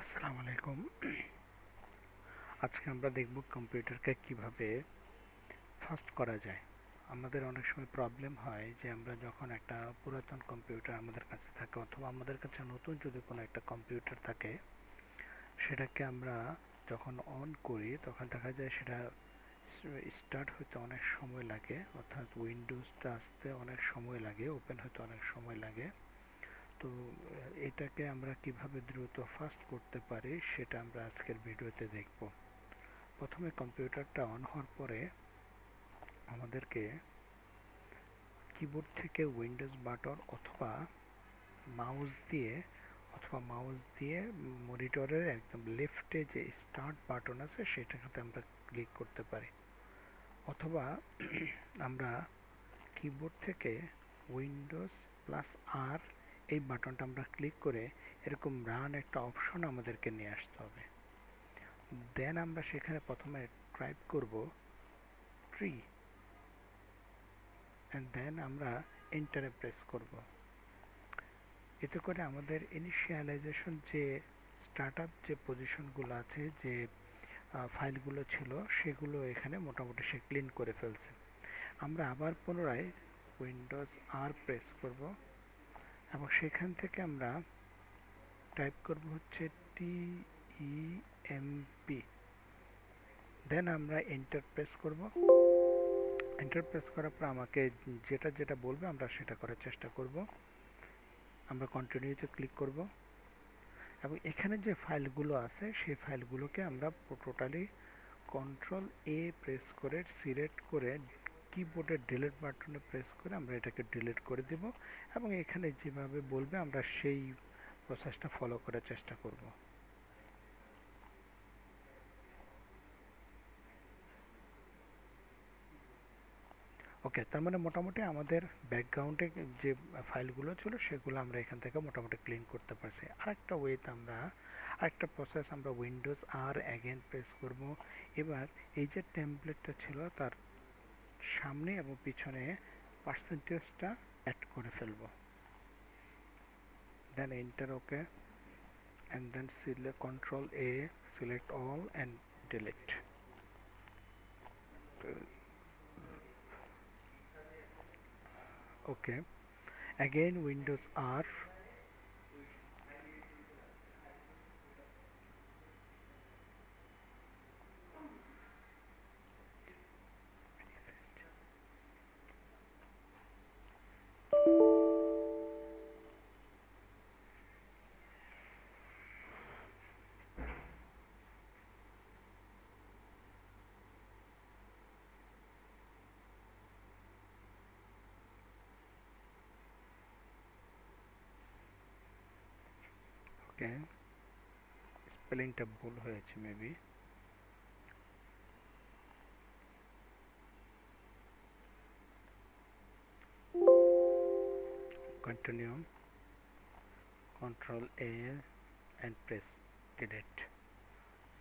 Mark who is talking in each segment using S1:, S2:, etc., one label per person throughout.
S1: আসসালামু আলাইকুম। আজকে আমরা দেখব কম্পিউটারকে কিভাবে ফাস্ট করা যায়। আমাদের অনেক সময় প্রবলেম হয় যে আমরা যখন একটা পুরাতন কম্পিউটার আমাদের কাছে থাকে অথবা আমাদের কাছে নতুন যদি কোনো একটা কম্পিউটার থাকে, সেটাকে আমরা যখন অন করি তখন দেখা যায় সেটা স্টার্ট হতে অনেক সময় লাগে, অর্থাৎ উইন্ডোজটা আসতে অনেক সময় লাগে, ওপেন হতে অনেক সময় লাগে। তো এটাকে আমরা কিভাবে দ্রুত ফাস্ট করতে পারি সেটা আমরা আজকের ভিডিওতে দেখব। প্রথমে কম্পিউটারটা অন হওয়ার পরে আমাদেরকে কিবোর্ড থেকে উইন্ডোজ বাটন মাউস দিয়ে মাউস দিয়ে মনিটরের একদম লেফটে যে স্টার্ট বাটন আছে সেটাতে আমরা ক্লিক করতে পারি, অথবা আমরা কিবোর্ড থেকে উইন্ডোজ প্লাস আর এই বাটনটা আমরা ক্লিক করে এরকম রান একটা অপশন আমাদেরকে নিয়ে আসতে হবে। দেন আমরা সেখানে প্রথমে টাইপ করব ট্রি, অ্যান্ড দেন আমরা এন্টারে প্রেস করব। এতে করে আমাদের ইনিশিয়ালাইজেশন যে স্টার্টআপ যে পজিশনগুলো আছে, যে ফাইলগুলো ছিল, সেগুলো এখানে মোটামুটি সে ক্লিন করে ফেলছে। আমরা আবার পুনরায় উইন্ডোজ আর প্রেস করব এবং সেখান থেকে আমরা টাইপ করব হচ্ছে TEMP, দেন আমরা এন্টার প্রেস করব। এন্টার প্রেস করার পর আমাকে যেটা যেটা বলবে আমরা সেটা করার চেষ্টা করব। আমরা কন্টিনিউতে ক্লিক করব এবং এখানে যে ফাইলগুলো আছে সেই ফাইলগুলোকে আমরা টোটালি কন্ট্রোল এ প্রেস করে সিলেক্ট করে কিবোর্ডের ডিলিট বাটনে প্রেস করে আমরা এটাকে ডিলিট করে দেব এবং এখানে যেভাবে বলবে আমরা সেই প্রসেসটা ফলো করার চেষ্টা করব। ওকে, তার মানে মোটামুটি আমাদের ব্যাকগ্রাউন্ডে যে ফাইলগুলো ছিল সেগুলো আমরা এখান থেকে মোটামুটি ক্লিন করতে পারছি। আরেকটা প্রসেস আমরা উইন্ডোজ আর অ্যাগেন প্রেস করব। এবার এই যে টেমপ্লেটটা ছিল তার সামনে এবং পিছনে পার্সেন্টেজটা অ্যাড করে ফেলব। Then enter, okay, and then select control A, select all and delete. Okay, again Windows R, okay, স্পেলিংটা ভুল হয়েছে maybe. Continue, control A and press delete,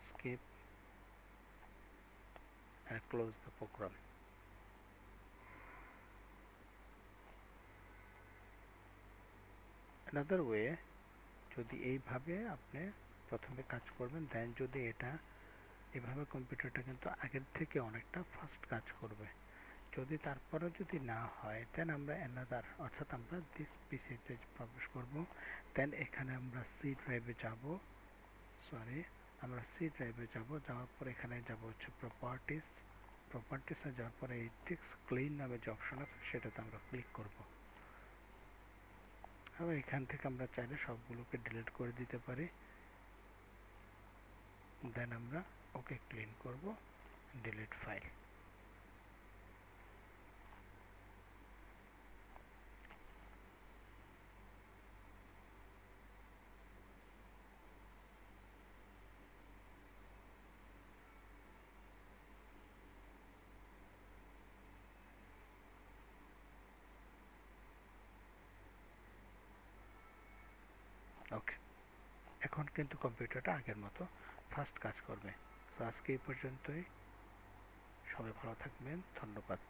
S1: skip and close the program. Another way, যদি এইভাবে আপনি প্রথমে কাজ করবেন, দেন যদি এটা এভাবে কম্পিউটারটা কিন্তু আগের থেকে অনেকটা ফাস্ট কাজ করবে। যদি তারপরেও যদি না হয়, দেন আমরা অ্যানাদার, অর্থাৎ আমরা দিস পিসিতে প্রবেশ করব। দেন এখানে আমরা সি ড্রাইভে যাব, যাওয়ার পর এখানে যাব হচ্ছে প্রপার্টিসে যাওয়ার পরে এই টেক্সট ক্লিন নামে যে অপশন আছে সেটাতে আমরা ক্লিক করব এবং এখান থেকে আমরা চাইলে সবগুলোকে ডিলিট করে দিতে পারি। দেন আমরা ওকে ক্লিন করব, ডিলিট ফাইল। ওকে, এখন কিন্তু কম্পিউটারটা আগের মতো ফাস্ট কাজ করবে। তো আজকে এই পর্যন্তই, সবাই ভালো থাকবেন, ধন্যবাদ।